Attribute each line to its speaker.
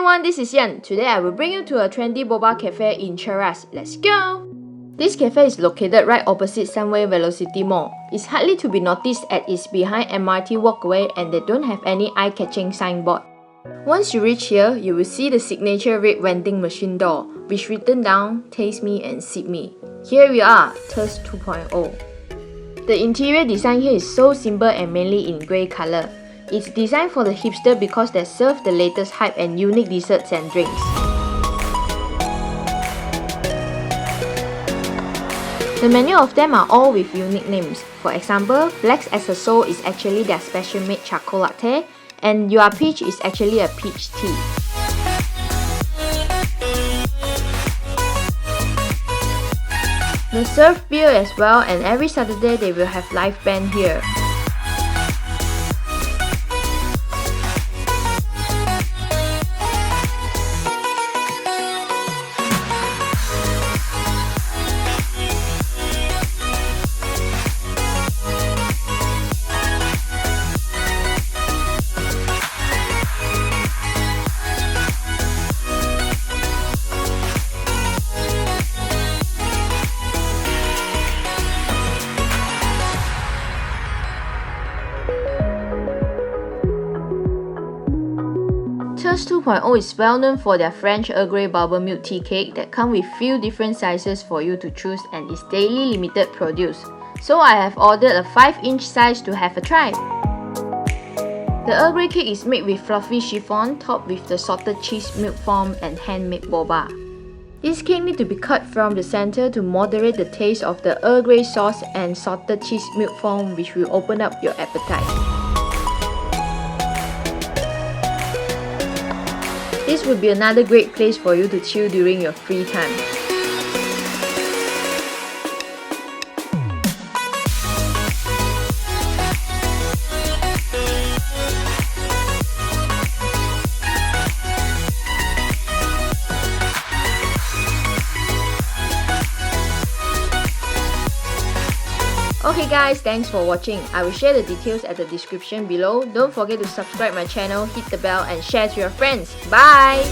Speaker 1: everyone, this is Yan. Today I will bring you to a trendy boba cafe in Cheras. Let's go! This cafe is located right opposite Sunway Velocity Mall. It's hardly to be noticed as it's behind MRT walkway and they don't have any eye-catching signboard. Once you reach here, you will see the signature red vending machine door, which written down, taste me and sip me. Here we are, Thurs 2.0. The interior design here is so simple and mainly in grey color. It's designed for the hipster because they serve the latest hype and unique desserts and drinks. The menu of them are all with unique names. For example, Black as a Soul is actually their special made charcoal latte, and You Are Peach is actually a peach tea. They serve beer as well, and every Saturday they will have live band here. Thurs 2.0 is well known for their French Earl Grey bubble milk tea cake that come with few different sizes for you to choose and is daily limited produce. So I have ordered a 5-inch size to have a try. The Earl Grey cake is made with fluffy chiffon topped with the salted cheese milk foam and handmade boba. This cake needs to be cut from the center to moderate the taste of the Earl Grey sauce and salted cheese milk foam, which will open up your appetite. This would be another great place for you to chill during your free time. Okay guys, thanks for watching. I will share the details at the description below. Don't forget to subscribe my channel, hit the bell and share to your friends. Bye!